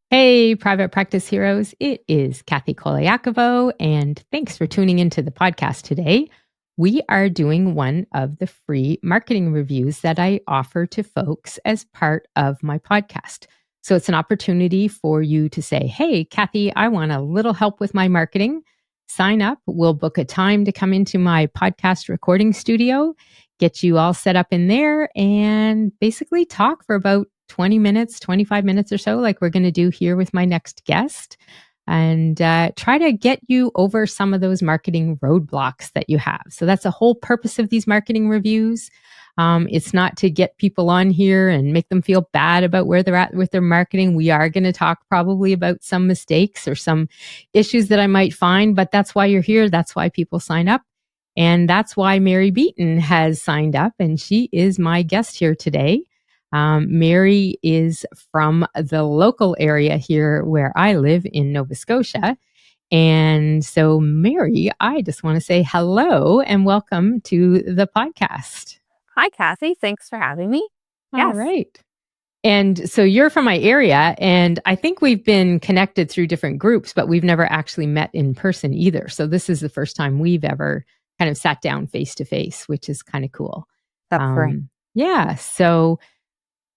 Hey, private practice heroes. It is Kathy Colaiacovo, and thanks for tuning into the podcast today. We are doing one of the free marketing reviews that I offer to folks as part of my podcast. So it's an opportunity for you to say, hey, Kathy, I want a little help with my marketing. Sign up. We'll book a time to come into my podcast recording studio, get you all set up in there, and basically talk for about 20 minutes, 25 minutes or so, like we're going to do here with my next guest, and try to get you over some of those marketing roadblocks that you have. So that's the whole purpose of these marketing reviews. It's not to get people on here and make them feel bad about where they're at with their marketing. We are going to talk probably about some mistakes or some issues that I might find, but that's why you're here. That's why people sign up. And that's why Mary Beaton has signed up, and she is my guest here today. Mary is from the local area here where I live in Nova Scotia. And so, Mary, I just want to say hello and welcome to the podcast. Hi, Kathy. Thanks for having me. All Yes, right. And so you're from my area, and I think we've been connected through different groups, but we've never actually met in person either. So this is the first time we've ever kind of sat down face to face, which is kind of cool. that's right. Yeah. So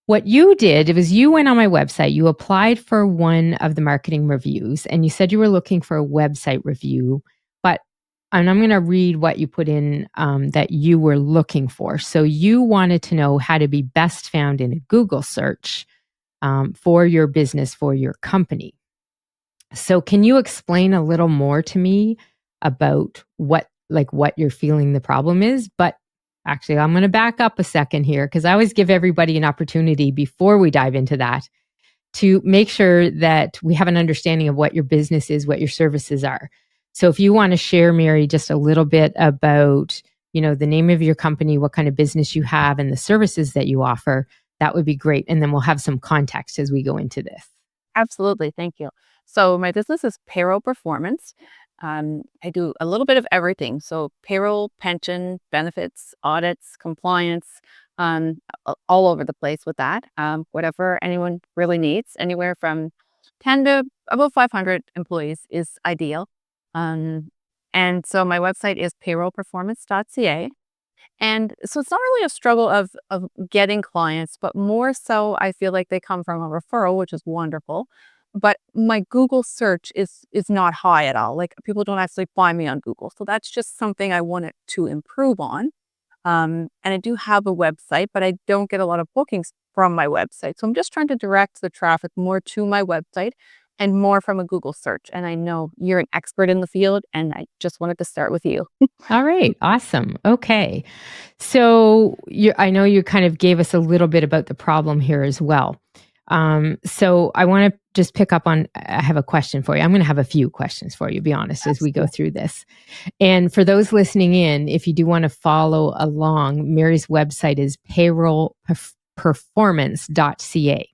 what you did, it was you went on my website, you applied for one of the marketing reviews, and you said you were looking for a website review. But, and I'm going to read what you put in that you were looking for. So you wanted to know how to be best found in a Google search for your business, for your company. So can you explain a little more to me about what you're feeling the problem is? But actually, I'm going to back up a second here because I always give everybody an opportunity before we dive into that to make sure that we have an understanding of what your business is, what your services are. So if you want to share, Mary, just a little bit about, the name of your company, what kind of business you have, and the services that you offer, that would be great. And then we'll have some context as we go into this. Absolutely. Thank you. So, my business is payroll performance. I do a little bit of everything. So, payroll, pension, benefits, audits, compliance, all over the place with that. Whatever anyone really needs, anywhere from 10 to about 500 employees is ideal. Um, and so, my website is payrollperformance.ca. And so it's not really a struggle of getting clients, but more so I feel like they come from a referral, which is wonderful. But my Google search is not high at all. Like people don't actually find me on Google. So that's just something I wanted to improve on. And I do have a website, but I don't get a lot of bookings from my website. So I'm just trying to direct the traffic more to my website and more from a Google search. And I know you're an expert in the field, and I just wanted to start with you. All right. Awesome. Okay. So I know you kind of gave us a little bit about the problem here as well. So I want to just pick up on, I have a question for you. I'm going to have a few questions for you, be honest, as we go through this. And for those listening in, if you do want to follow along, Mary's website is payrollperformance.ca.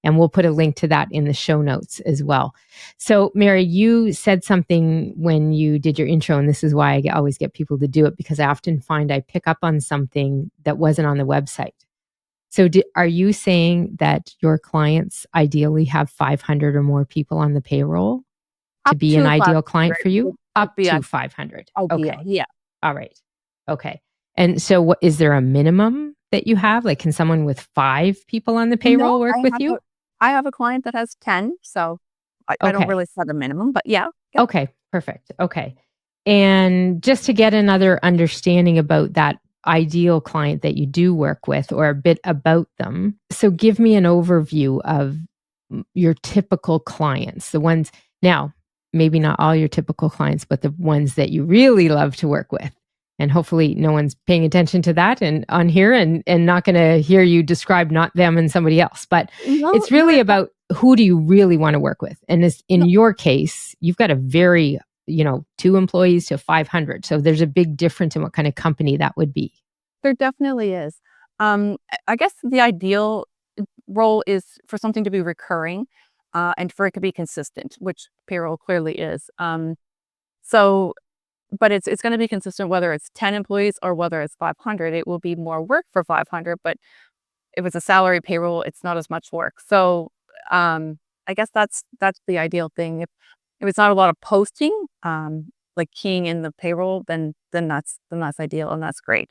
And we'll put a link to that in the show notes as well. So, Mary, you said something when you did your intro, and this is why I always get people to do it, because I often find I pick up on something that wasn't on the website. So are you saying that your clients ideally have 500 or more people on the payroll to Up be an to ideal 500 client for you? would Up be to 500. ideal. Okay. Yeah. All right. Okay. And so is there a minimum that you have? Like, can someone with 5 people on the No, payroll work with you? I have a client that has 10, so I don't Okay. really set a minimum, but yeah. Yep. Okay, perfect. Okay. And just to get another understanding about that ideal client that you do work with or a bit about them. So give me an overview of your typical clients, the ones now, maybe not all your typical clients, but the ones that you really love to work with. And hopefully no one's paying attention to that and on here and not going to hear you describe not them and somebody else. But No, it's no, really about who do you really want to work with? And this, in no, your case, you've got a very, 2 employees to 500. So there's a big difference in what kind of company that would be. there definitely is. I guess the ideal role is for something to be recurring, and for it to be consistent, which payroll clearly is. So, but it's going to be consistent whether it's 10 employees or whether it's 500. It will be more work for 500, but if it's a salary payroll, it's not as much work. So, I guess that's the ideal thing. If it's not a lot of posting, like keying in the payroll, then that's ideal and that's great.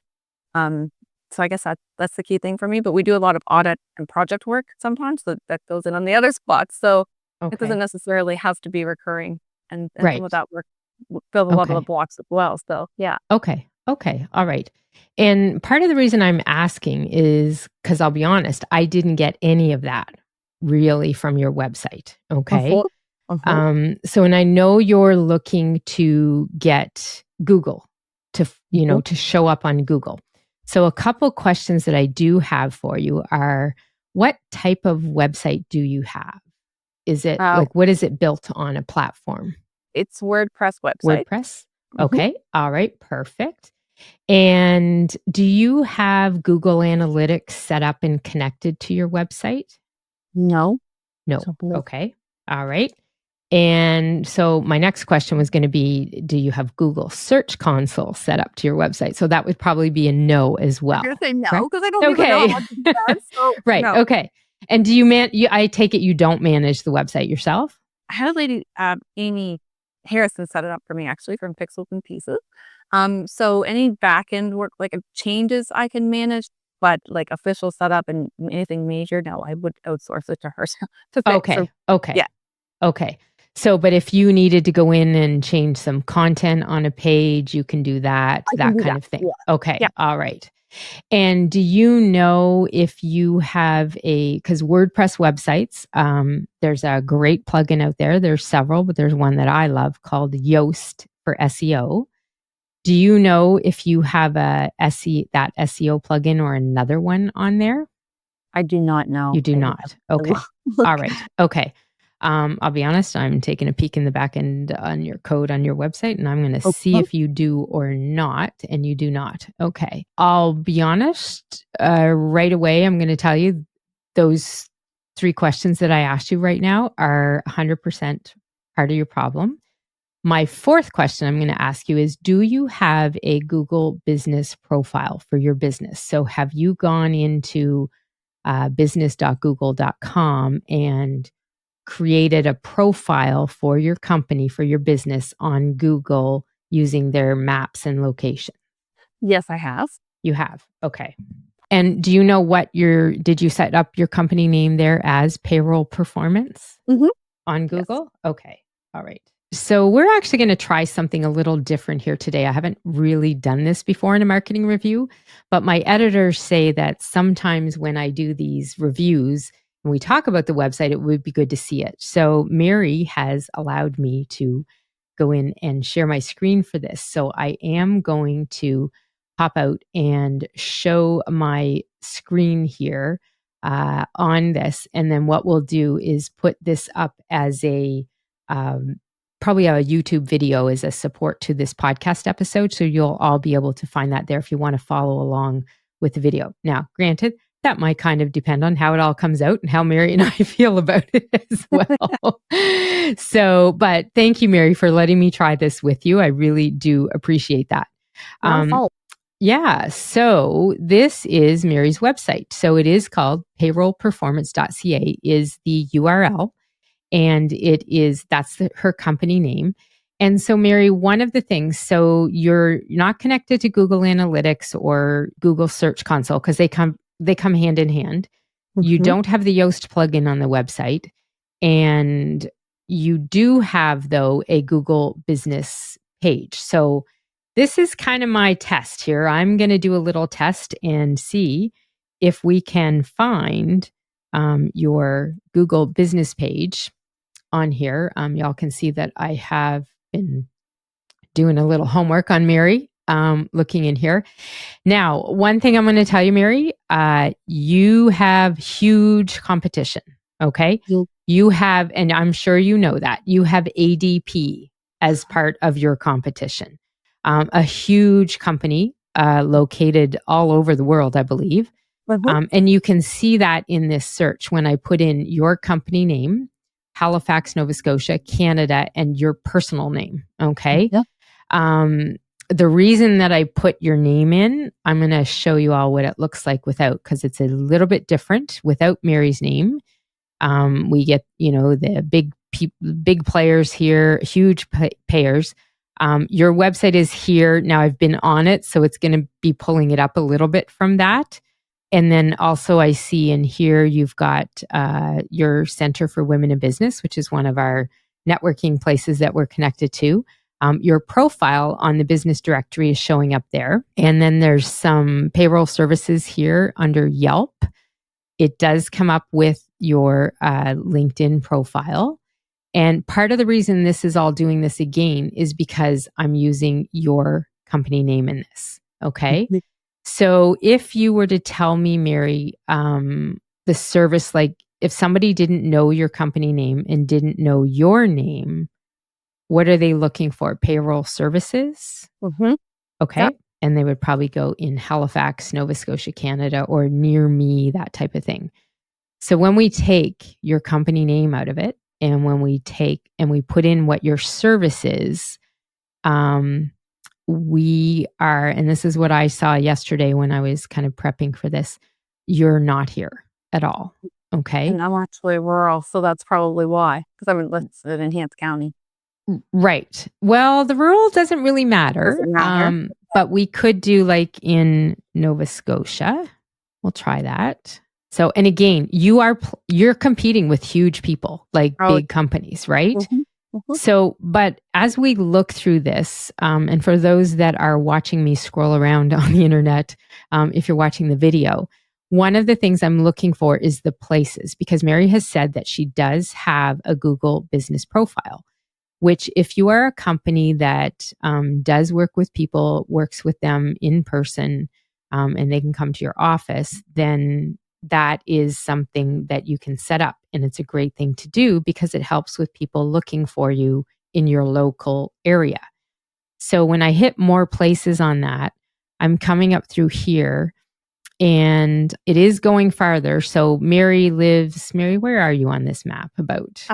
So I guess that's the key thing for me. But we do a lot of audit and project work sometimes that goes in on the other spots. So it doesn't Okay. necessarily have to be recurring, and some Right. of that work fills a lot of the Okay. blocks as well. So yeah. Okay. Okay. All right. And part of the reason I'm asking is because I'll be honest, I didn't get any of that really from your website. Okay. Uh-huh. Uh-huh. And I know you're looking to get Google to, Uh-huh. to show up on Google. So a couple questions that I do have for you are, what type of website do you have? Is it Uh, like, what is it built on, a platform? it's WordPress website. WordPress? Mhm. Okay. All right. Perfect. And do you have Google Analytics set up and connected to your website? No. No. So blue. Okay. All right. And so my next question was going to be, do you have Google Search Console set up to your website? So that would probably be a no as I'm well. gonna say no Correct? because I don't even know Okay. how to do that. So Right. no. Okay. And do I take it you don't manage the website yourself? I had a lady, Amy Harrison, set it up for me actually from Pixels and Pieces. So any back end work, like changes I can manage, but like official setup and anything major, no, I would outsource it to her to fix. Okay. So Okay. yeah, Okay. So, but if you needed to go in and change some content on a page, you can do that, I can that do kind that. of thing. Yeah, Okay. yeah, All right. And do you know if you have because WordPress websites, there's a great plugin out there. There's several, but there's one that I love called Yoast for SEO. Do you know if you have that SEO plugin or another one on there? I do not know. You do I would have not. to Okay. look. All right. Okay. I'll be honest, I'm taking a peek in the back end on your code on your website, and I'm going to see Okay. if you do or not. And you do not. Okay. I'll be honest, right away, I'm going to tell you those 3 questions that I asked you right now are 100% part of your problem. My 4th question I'm going to ask you is, do you have a Google business profile for your business? So have you gone into business.google.com and created a profile for your company, for your business on Google using their maps and location? Yes, I have. You have. Okay. And do you know did you set up your company name there as Payroll Performance Hmm. on Yes. Google? Okay. All right. So we're actually going to try something a little different here today. I haven't really done this before in a marketing review, but my editors say that sometimes when I do these reviews and we talk about the website, it would be good to see it. So Mary has allowed me to go in and share my screen for this. So I am going to pop out and show my screen here on this. And then what we'll do is put this up as probably a YouTube video as a support to this podcast episode. So you'll all be able to find that there if you want to follow along with the video. Now, granted, that might kind of depend on how it all comes out and how Mary and I feel about it as well. So, but thank you, Mary, for letting me try this with you. I really do appreciate that. Not a fault. Yeah. So this is Mary's website. So it is called payrollperformance.ca is the URL. And that's her company name. And so Mary, one of the things, so you're not connected to Google Analytics or Google Search Console because they come hand in hand. You Mhm. don't have the Yoast plugin on the website. And you do have, though, a Google business page. So this is kind of my test here. I'm going to do a little test and see if we can find your Google business page on here. Y'all can see that I have been doing a little homework on Mary, looking in here. Now, one thing I'm going to tell you, Mary, you have huge competition. Okay. You- You have, and I'm sure you know that, you have ADP as part of your competition. A huge company located all over the world, I believe. Mhm. And you can see that in this search when I put in your company name, Halifax, Nova Scotia, Canada, and your personal name. Okay. Yeah. The reason that I put your name in, I'm going to show you all what it looks like without, because it's a little bit different without Mary's name. We get, the big players here, huge payers. Your website is here. Now I've been on it, so it's going to be pulling it up a little bit from that. And then also I see in here you've got your Center for Women in Business, which is one of our networking places that we're connected to. Your profile on the business directory is showing up there. And then there's some payroll services here under Yelp. It does come up with your LinkedIn profile. And part of the reason this is all doing this again is because I'm using your company name in this. Okay. So if you were to tell me, Mary, the service, like if somebody didn't know your company name and didn't know your name, what are they looking for? Payroll services? Mm-hmm. Okay. Yep. And they would probably go in Halifax, Nova Scotia, Canada, or near me, that type of thing. So when we take your company name out of it, and when we take and we put in what your service is, we are, and this is what I saw yesterday when I was kind of prepping for this, you're not here at all. Okay. And I'm actually rural, so that's probably why, because I'm listed in Hants County. Right. Well, the rural doesn't really matter. Doesn't matter. But we could do like in Nova Scotia. We'll try that. So, and again, you're competing with huge people, like big companies, right? Mm-hmm. Mm-hmm. So, but as we look through this, and for those that are watching me scroll around on the internet, if you're watching the video, one of the things I'm looking for is the places, because Mary has said that she does have a Google business profile, which if you are a company that does work with people, works with them in person, and they can come to your office, then that is something that you can set up. And it's a great thing to do because it helps with people looking for you in your local area. So when I hit more places on that, I'm coming up through here and it is going farther. So Mary, where are you on this map about?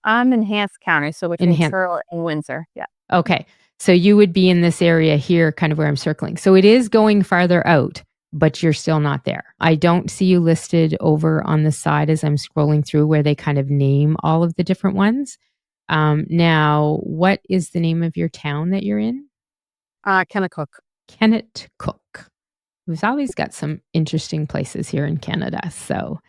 I'm in Hants County, so between Charlotte and Windsor. Yeah. Okay. So you would be in this area here, kind of where I'm circling. So it is going farther out, but you're still not there. I don't see you listed over on the side as I'm scrolling through where they kind of name all of the different ones. Now, what is the name of your town that you're in? Kennecook. Kennecook. We've always got some interesting places here in Canada. So,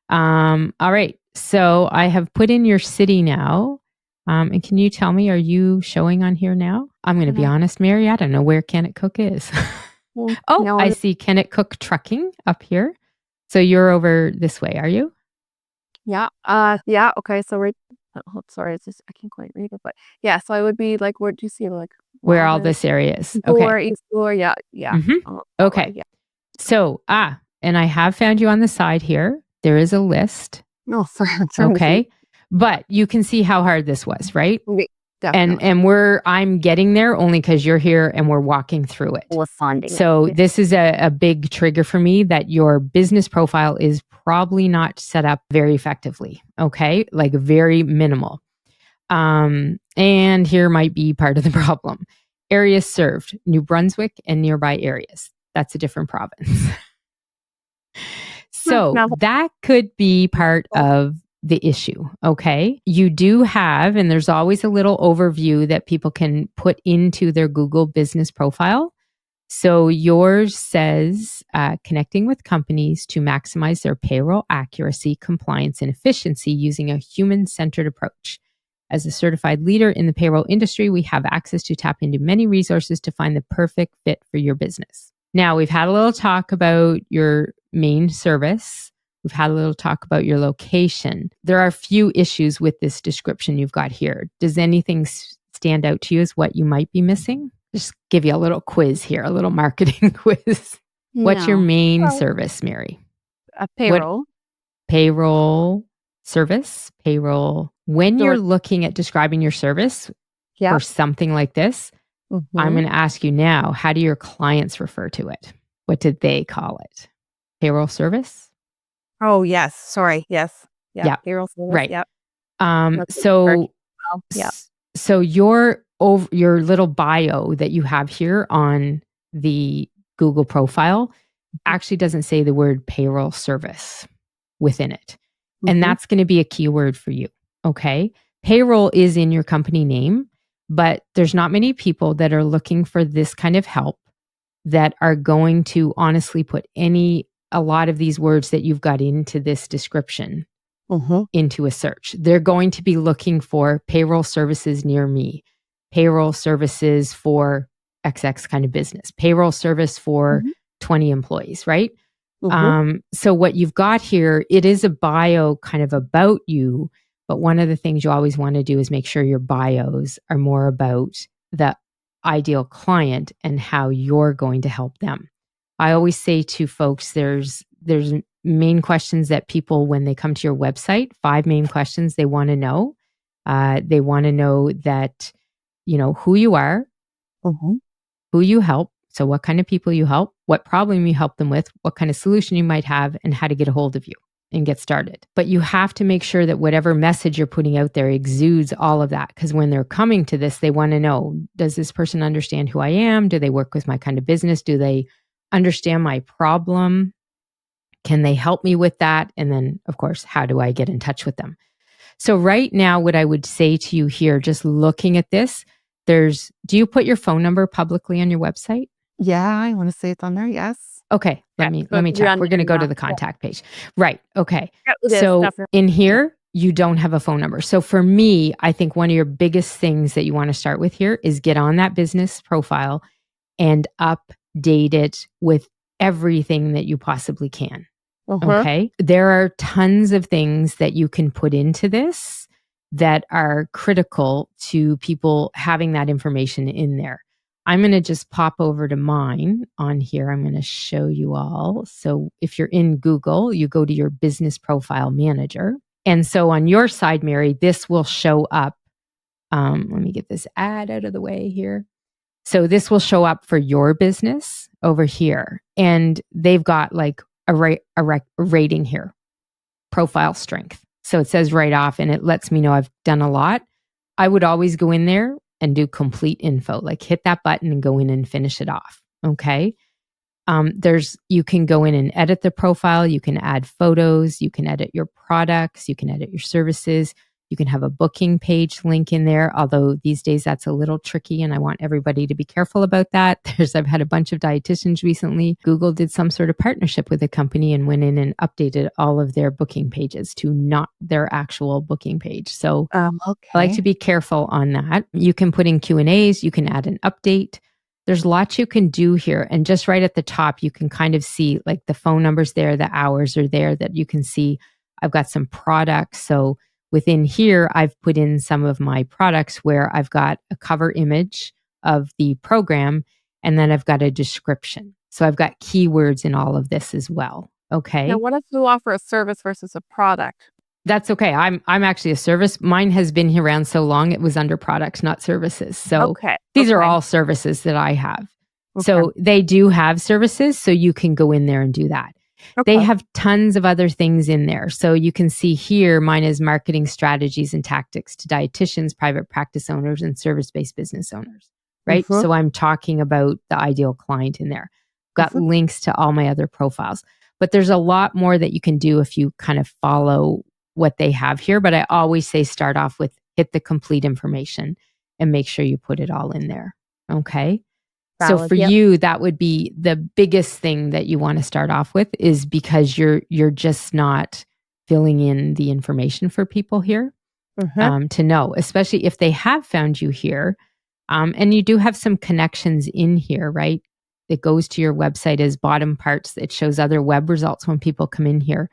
all right. So I have put in your city now. And can you tell me, are you showing on here now? I'm going to be honest, Mary, I don't know where Kennecook is. No, I see Kennecook Trucking up here. So you're over this way, are you? Yeah. Yeah. Okay. So sorry, it's just I can't quite read it, but yeah. So I would be like, where do you see like where all this area is? Okay. East Bloor, yeah. Mm-hmm. Okay. Yeah. So and I have found you on the side here. There is a list. Oh, sorry. Okay. But you can see how hard this was, right? Definitely. And I'm getting there only because you're here and we're walking through it. So this is a big trigger for me that your business profile is probably not set up very effectively. Okay. Like very minimal. And here might be part of the problem. Areas served, New Brunswick and nearby areas. That's a different province. So that could be part of the issue. Okay. You do have, and there's always a little overview that people can put into their Google business profile. So yours says connecting with companies to maximize their payroll accuracy, compliance, and efficiency using a human-centered approach. As a certified leader in the payroll industry, we have access to tap into many resources to find the perfect fit for your business. Now, we've had a little talk about your main service. We've had a little talk about your location. There are a few issues with this description you've got here. Does anything stand out to you as what you might be missing? Just give you a little quiz here, a little marketing quiz. No. What's your main service, Mary? Payroll. Payroll service, payroll. When you're looking at describing your service for something like this, I'm going to ask you now, how do your clients refer to it? What did they call it? Payroll service? Oh, yes. Sorry. Yes. Yeah. Payroll service. Right. Yep. So your little bio that you have here on the Google profile actually doesn't say the word payroll service within it. And that's going to be a keyword for you. Okay. Payroll is in your company name, but there's not many people that are looking for this kind of help that are going to honestly put a lot of these words that you've got into this description into a search. They're going to be looking for payroll services near me, payroll services for XX kind of business, payroll service for 20 employees, right? So what you've got here, it is a bio kind of about you, but one of the things you always want to do is make sure your bios are more about the ideal client and how you're going to help them. I always say to folks, there's main questions that people, when they come to your website, 5 main questions they want to know. They want to know that, who you are, who you help. So what kind of people you help, what problem you help them with, what kind of solution you might have, and how to get a hold of you and get started. But you have to make sure that whatever message you're putting out there exudes all of that. Because when they're coming to this, they want to know, does this person understand who I am? Do they work with my kind of business? Do they understand my problem? Can they help me with that? And then, of course, how do I get in touch with them? So right now, what I would say to you here, just looking at this, do you put your phone number publicly on your website? Yeah, I want to say it's on there. Yes. Okay. Let me check. We're going to go to the contact page. Right. Okay. Yeah, so in here, you don't have a phone number. So for me, I think one of your biggest things that you want to start with here is get on that business profile and update it with everything that you possibly can. Okay. There are tons of things that you can put into this that are critical to people having that information in there. I'm going to just pop over to mine on here. I'm going to show you all. So if you're in Google, you go to your business profile manager. And so on your side, Mary, this will show up. Let me get this ad out of the way here. So this will show up for your business over here. And they've got like a rating here, profile strength. So it says right off, and it lets me know I've done a lot. I would always go in there and do complete info, like hit that button and go in and finish it off. Okay. You can go in and edit the profile. You can add photos. You can edit your products. You can edit your services. You can have a booking page link in there, although these days that's a little tricky and I want everybody to be careful about that. I've had a bunch of dietitians recently. Google did some sort of partnership with a company and went in and updated all of their booking pages to not their actual booking page. So I like to be careful on that. You can put in Q&As. You can add an update. There's lots you can do here. And just right at the top, you can kind of see like the phone numbers there, the hours are there that you can see. I've got some products. So within here, I've put in some of my products where I've got a cover image of the program, and then I've got a description. So I've got keywords in all of this as well. Okay. Now, what if you offer a service versus a product? That's okay. I'm actually a service. Mine has been around so long, it was under products, not services. So these are all services that I have. So they do have services, so you can go in there and do that. They have tons of other things in there. So you can see here, mine is marketing strategies and tactics to dietitians, private practice owners, and service-based business owners, right? So I'm talking about the ideal client in there. Got links to all my other profiles. But there's a lot more that you can do if you kind of follow what they have here. But I always say start off with hit the complete information and make sure you put it all in there. Okay. Valid, so for you, that would be the biggest thing that you want to start off with, is because you're just not filling in the information for people here to know, especially if they have found you here. And you do have some connections in here, right? It goes to your website as bottom parts. It shows other web results when people come in here.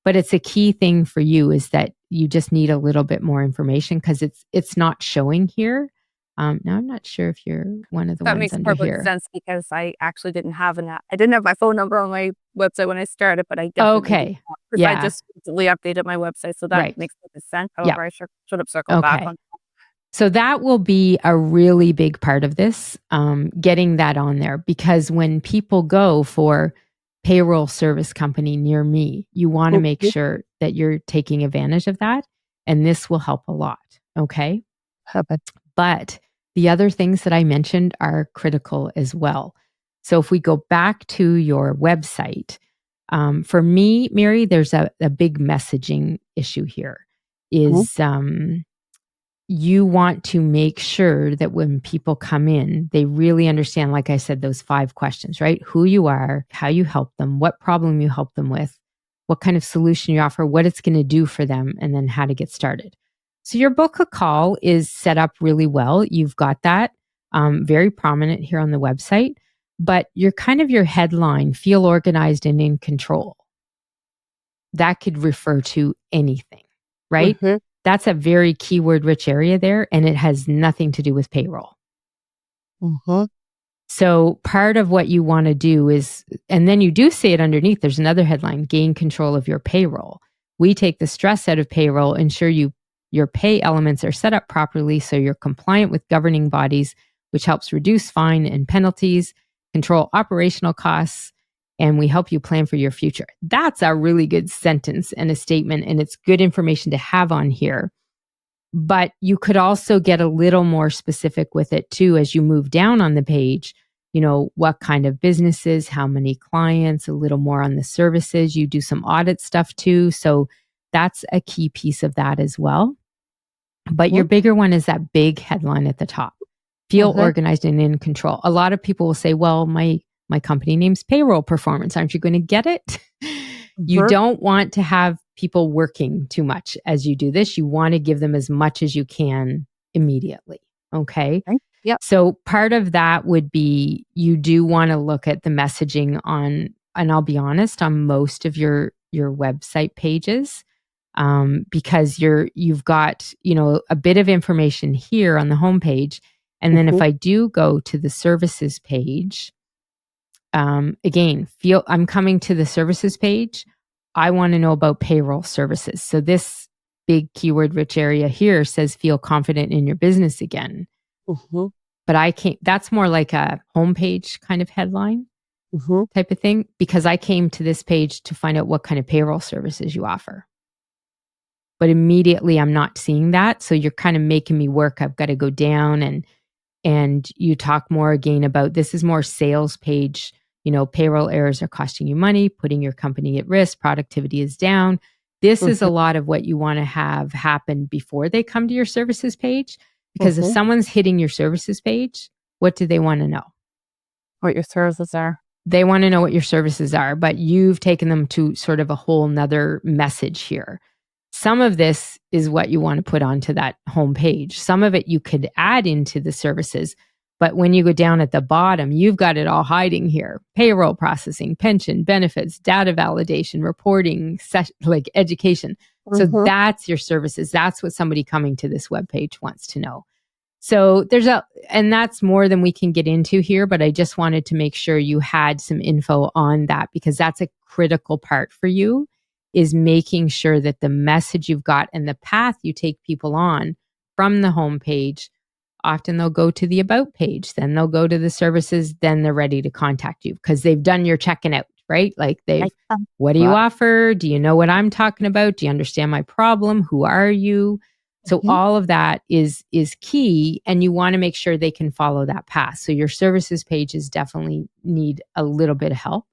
But it's a key thing for you is that you just need a little bit more information because it's not showing here. Now I'm not sure if you're one of the ones under here. That makes perfect sense because I actually didn't have I didn't have my phone number on my website when I started, but I definitely because I just recently updated my website, so that makes perfect sense. However, I should have circled back on. So that will be a really big part of this, getting that on there, because when people go for payroll service company near me, you want to make sure that you're taking advantage of that, and this will help a lot. Okay. But the other things that I mentioned are critical as well. So if we go back to your website, For me, Mary, there's a big messaging issue here. Is you want to make sure that when people come in, they really understand, like I said, those 5 questions, right? Who you are, how you help them, what problem you help them with, what kind of solution you offer, what it's going to do for them, and then how to get started. So your book a call is set up really well. You've got that very prominent here on the website, but your headline, feel organized and in control. That could refer to anything, right? Mm-hmm. That's a very keyword rich area there, and it has nothing to do with payroll. Mm-hmm. So part of what you want to do is, and then you do say it underneath, there's another headline, gain control of your payroll. We take the stress out of payroll, ensure your pay elements are set up properly so you're compliant with governing bodies, which helps reduce fine and penalties, control operational costs, and we help you plan for your future. That's a really good sentence and a statement, and it's good information to have on here. But you could also get a little more specific with it too as you move down on the page. What kind of businesses, how many clients, a little more on the services. You do some audit stuff too. So that's a key piece of that as well. But your bigger one is that big headline at the top. Feel organized and in control. A lot of people will say, well, my company name's Payroll Performance. Aren't you going to get it? You don't want to have people working too much as you do this. You want to give them as much as you can immediately. Okay. Yep. So part of that would be you do want to look at the messaging on, and I'll be honest, on most of your website pages, because you've got, a bit of information here on the homepage. And then if I do go to the services page, again, I'm coming to the services page. I want to know about payroll services. So this big keyword rich area here says feel confident in your business again. But that's more like a homepage kind of headline type of thing, because I came to this page to find out what kind of payroll services you offer. But immediately I'm not seeing that. So you're kind of making me work. I've got to go down and you talk more again about this is more sales page. Payroll errors are costing you money, putting your company at risk, productivity is down. This is a lot of what you want to have happen before they come to your services page. Because if someone's hitting your services page, what do they want to know? What your services are. They want to know what your services are, but you've taken them to sort of a whole nother message here. Some of this is what you want to put onto that homepage. Some of it you could add into the services. But when you go down at the bottom, you've got it all hiding here. Payroll processing, pension, benefits, data validation, reporting, like education. So that's your services. That's what somebody coming to this webpage wants to know. So and that's more than we can get into here, but I just wanted to make sure you had some info on that, because that's a critical part for you, is making sure that the message you've got and the path you take people on from the homepage. Often they'll go to the about page, then they'll go to the services, then they're ready to contact you because they've done your checking out, right? Like what do you offer? Do you know what I'm talking about? Do you understand my problem? Who are you? So all of that is key, and you want to make sure they can follow that path. So your services pages definitely need a little bit of help.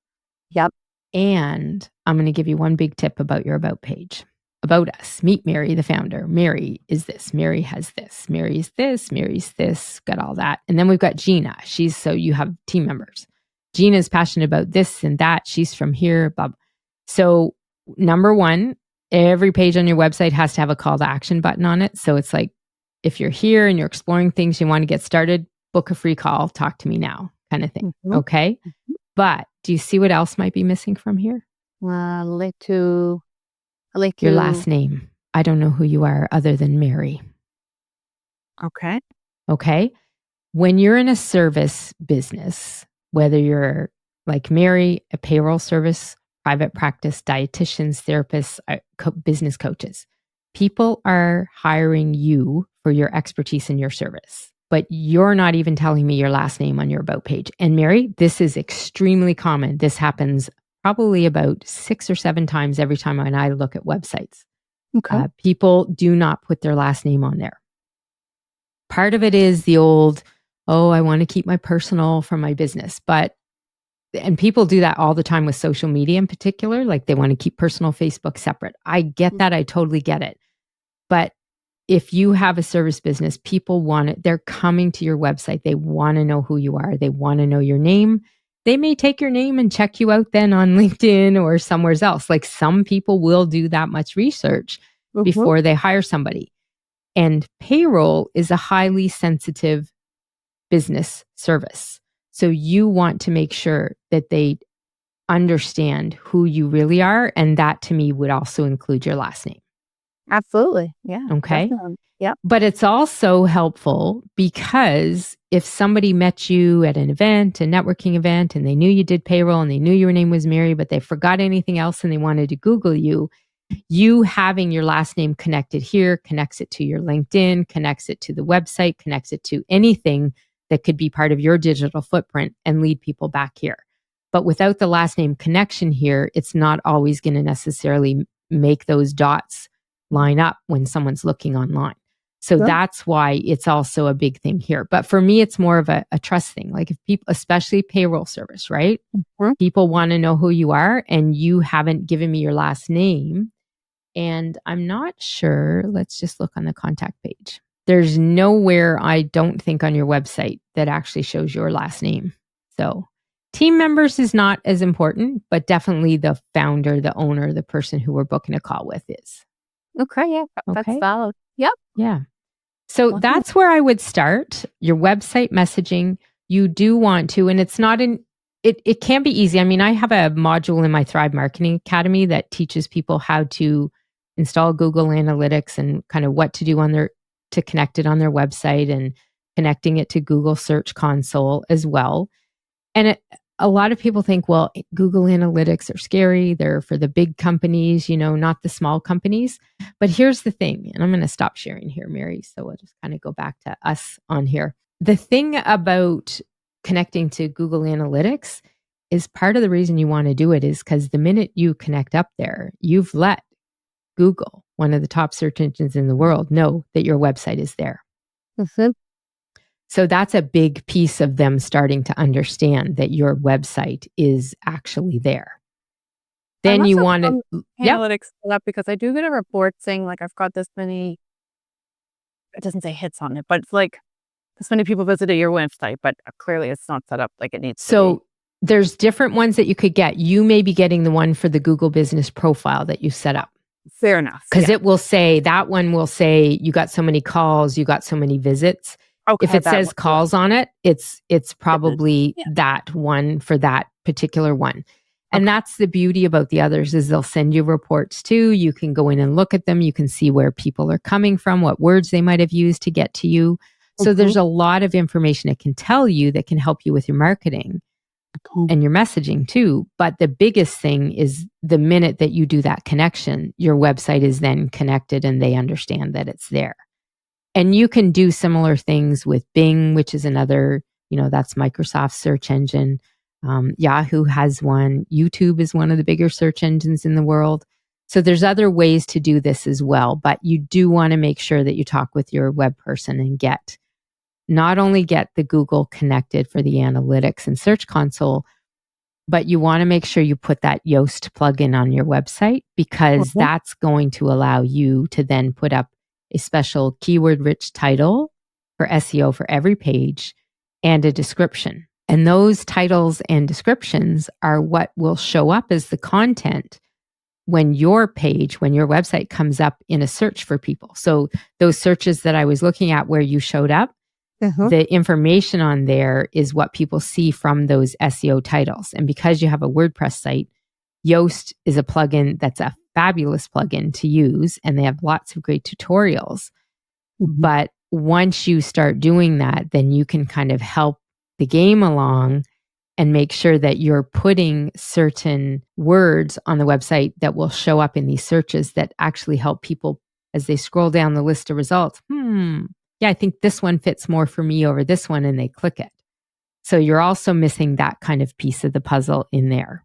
Yep. And I'm going to give you one big tip about your about page. About us. Meet Mary, the founder. Mary is this. Mary has this. Mary's this. Mary's this. Got all that. And then we've got Gina. So you have team members. Gina's passionate about this and that. She's from here. Blah, blah. So number one, every page on your website has to have a call to action button on it. So it's like, if you're here and you're exploring things, you want to get started, book a free call, talk to me now kind of thing. Okay. But do you see what else might be missing from here? Your last name. I don't know who you are other than Mary. Okay. When you're in a service business, whether you're like Mary, a payroll service, private practice, dietitians, therapists, business coaches, people are hiring you for your expertise in your service, but you're not even telling me your last name on your about page. And Mary, this is extremely common. This happens probably about 6 or 7 times every time when I look at websites. People do not put their last name on there. Part of it is the old, I want to keep my personal from my business. But and people do that all the time with social media in particular. Like they want to keep personal Facebook separate. I get that. I totally get it. But if you have a service business, people want it. They're coming to your website. They want to know who you are. They want to know your name. They may take your name and check you out then on LinkedIn or somewhere else. Like some people will do that much research before they hire somebody. And payroll is a highly sensitive business service. So you want to make sure that they understand who you really are. And that to me would also include your last name. Absolutely. Yeah. Okay. Definitely. Yep. But it's also helpful because if somebody met you at an event, a networking event, and they knew you did payroll and they knew your name was Mary, but they forgot anything else and they wanted to Google you, you having your last name connected here connects it to your LinkedIn, connects it to the website, connects it to anything that could be part of your digital footprint and lead people back here. But without the last name connection here, it's not always going to necessarily make those dots line up when someone's looking online. So that's why it's also a big thing here. But for me, it's more of a trust thing. Like if people, especially payroll service, right? People want to know who you are and you haven't given me your last name. And I'm not sure. Let's just look on the contact page. There's nowhere, I don't think, on your website that actually shows your last name. So team members is not as important, but definitely the founder, the owner, the person who we're booking a call with is. Okay. Yeah. That's valid. Yep. Yeah. So that's where I would start. Your website messaging, you do want to, and it's not it can be easy. I mean, I have a module in my Thrive Marketing Academy that teaches people how to install Google Analytics and kind of what to do to connect it on their website and connecting it to Google Search Console as well. And a lot of people think, well, Google Analytics are scary. They're for the big companies, not the small companies. But here's the thing, and I'm going to stop sharing here, Mary. So we'll just kind of go back to us on here. The thing about connecting to Google Analytics is part of the reason you want to do it is because the minute you connect up there, you've let Google, one of the top search engines in the world, know that your website is there. So that's a big piece of them starting to understand that your website is actually there. Then you want to analytics up because I do get a report saying like I've got this many. It doesn't say hits on it, but it's like this many people visited your website, but clearly it's not set up like it needs to be. So there's different ones that you could get. You may be getting the one for the Google Business Profile that you set up. Fair enough. Because it will say, that one will say you got so many calls, you got so many visits. Okay, if it says calls on it, it's probably that one for that particular one. And that's the beauty about the others is they'll send you reports too. You can go in and look at them. You can see where people are coming from, what words they might have used to get to you. So there's a lot of information it can tell you that can help you with your marketing and your messaging too. But the biggest thing is the minute that you do that connection, your website is then connected and they understand that it's there. And you can do similar things with Bing, which is another, that's Microsoft's search engine. Yahoo has one. YouTube is one of the bigger search engines in the world. So there's other ways to do this as well. But you do want to make sure that you talk with your web person and not only get the Google connected for the analytics and search console, but you want to make sure you put that Yoast plugin on your website because that's going to allow you to then put up a special keyword-rich title for SEO for every page and a description. And those titles and descriptions are what will show up as the content when your website comes up in a search for people. So those searches that I was looking at where you showed up, the information on there is what people see from those SEO titles. And because you have a WordPress site, Yoast is a plugin that's a fabulous plugin to use, and they have lots of great tutorials. But once you start doing that, then you can kind of help the game along and make sure that you're putting certain words on the website that will show up in these searches that actually help people as they scroll down the list of results. Yeah, I think this one fits more for me over this one, and they click it. So you're also missing that kind of piece of the puzzle in there.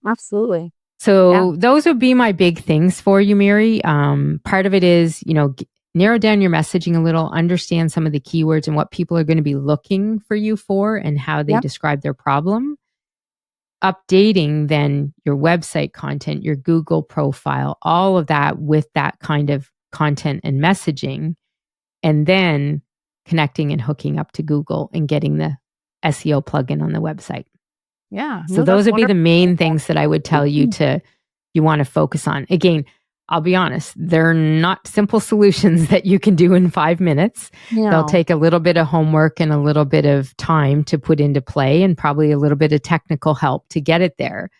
Absolutely. So those would be my big things for you, Mary. Part of it is, narrow down your messaging a little, understand some of the keywords and what people are going to be looking for you for and how they describe their problem. updating then your website content, your Google profile, all of that with that kind of content and messaging, and then connecting and hooking up to Google and getting the SEO plugin on the website. Yeah. So No, that's those would be the wonderful. main things that I would tell you you want to focus on. Again, I'll be honest, they're not simple solutions that you can do in 5 minutes. They'll No. take a little bit of homework and a little bit of time to put into play, and probably a little bit of technical help to get it there.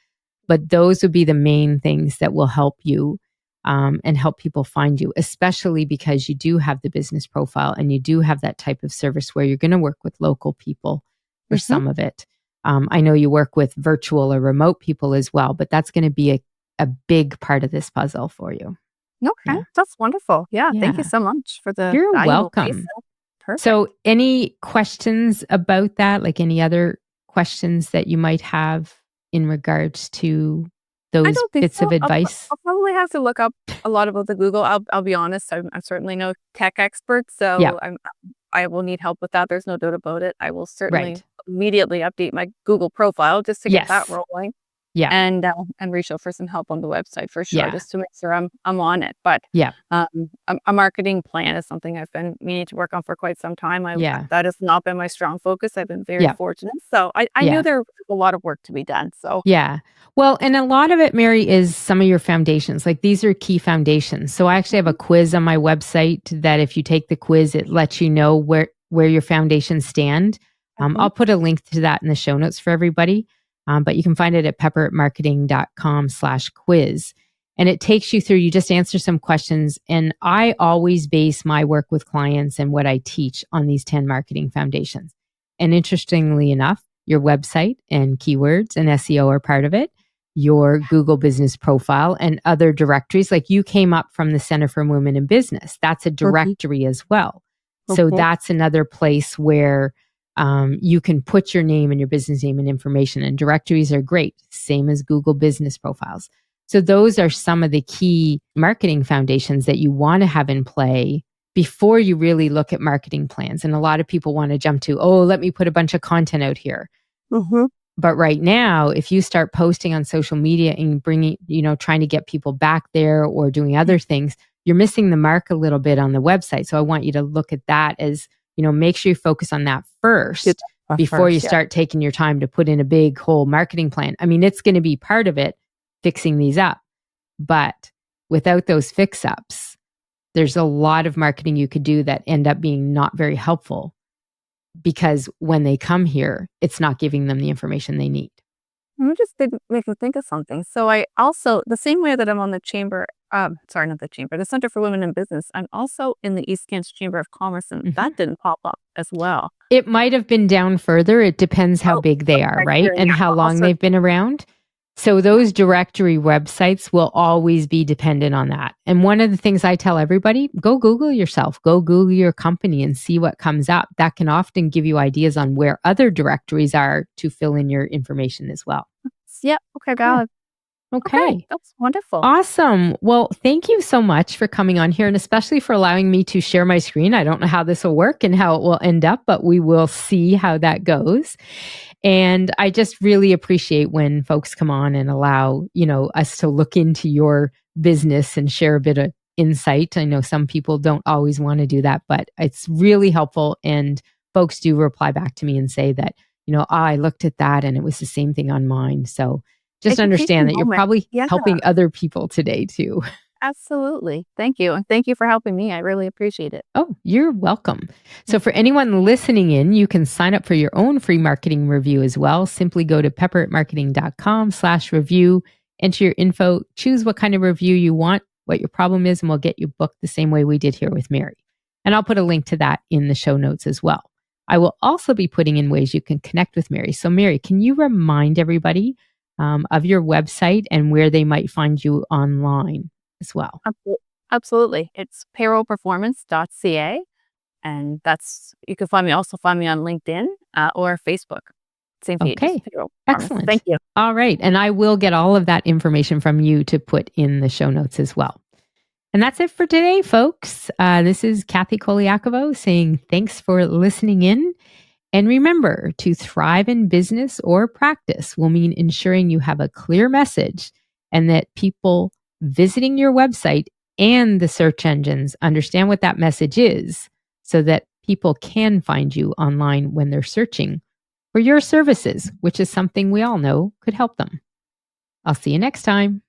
But those would be the main things that will help you and help people find you, especially because you do have the business profile and you do have that type of service where you're going to work with local people for some of it. I know you work with virtual or remote people as well, but that's going to be a big part of this puzzle for you. Okay, Yeah. that's wonderful. Yeah, thank you Yeah. so much for the You're valuable welcome. piece. Perfect. So, any questions about that? Like any other questions that you might have in regards to I those don't think bits so. of advice? I'll probably have to look up a lot about the Google. I'll be honest. I'm certainly no tech expert, Yeah. so I will need help with that. There's no doubt about it. I will certainly Right. immediately update my Google profile just to get that Yes. rolling, Yeah. and reach out for some help on the website for sure, Yeah. just to make sure I'm on it. But Yeah. a marketing plan is something I've been meaning to work on for quite some time. Yeah. That has not been my strong focus. I've been very Yeah. fortunate, so I Yeah. knew there was a lot of work to be done. So Yeah. Well, and a lot of it, Mary, is some of your foundations. Like these are key foundations. So I actually have a quiz on my website that if you take the quiz, it lets you know where your foundations stand. I'll put a link to that in the show notes for everybody. But you can find it at pepperitmarketing.com/quiz. And it takes you through, you just answer some questions. And I always base my work with clients and what I teach on these 10 marketing foundations. And interestingly enough, your website and keywords and SEO are part of it. Your Google business profile and other directories, like you came up from the Center for Women in Business. That's a directory as well. So that's another place where you can put your name and your business name and information, and directories are great, same as Google business profiles. So those are some of the key marketing foundations that you want to have in play before you really look at marketing plans. And a lot of people want to jump to, oh, let me put a bunch of content out here. But right now, if you start posting on social media and bringing, trying to get people back there or doing other things, you're missing the mark a little bit on the website. So I want you to look at that as, make sure you focus on that first before you start taking your time to put in a big whole marketing plan. I mean, it's going to be part of it, fixing these up. But without those fix-ups, there's a lot of marketing you could do that end up being not very helpful, because when they come here, it's not giving them the information they need. You just make me think of something. So I also, the same way that I'm on the chamber, sorry, not the chamber, the Center for Women in Business, I'm also in the East Kents Chamber of Commerce, and that didn't pop up as well. It might have been down further. It depends how big they are, right? And how long they've been around. So those directory websites will always be dependent on that. And one of the things I tell everybody, go Google yourself, go Google your company and see what comes up. That can often give you ideas on where other directories are to fill in your information as well. Yeah. Okay, valid. Okay. That's wonderful. Awesome. Well, thank you so much for coming on here, and especially for allowing me to share my screen. I don't know how this will work and how it will end up, but we will see how that goes. And I just really appreciate when folks come on and allow, us to look into your business and share a bit of insight. I know some people don't always want to do that, but it's really helpful. And folks do reply back to me and say that, I looked at that and it was the same thing on mine. So just understand that you're probably helping other people today too. Absolutely. Thank you. And thank you for helping me. I really appreciate it. Oh, you're welcome. So for anyone listening in, you can sign up for your own free marketing review as well. Simply go to pepperitmarketing.com/review, enter your info, choose what kind of review you want, what your problem is, and we'll get you booked the same way we did here with Mary. And I'll put a link to that in the show notes as well. I will also be putting in ways you can connect with Mary. So Mary, can you remind everybody of your website and where they might find you online as well? Absolutely. It's payrollperformance.ca. And you can find me on LinkedIn or Facebook. Same page. Okay. Excellent. Thank you. All right. And I will get all of that information from you to put in the show notes as well. And that's it for today, folks. This is Kathy Colaiacovo saying thanks for listening in. And remember, to thrive in business or practice will mean ensuring you have a clear message and that people visiting your website and the search engines understand what that message is so that people can find you online when they're searching for your services, which is something we all know could help them. I'll see you next time.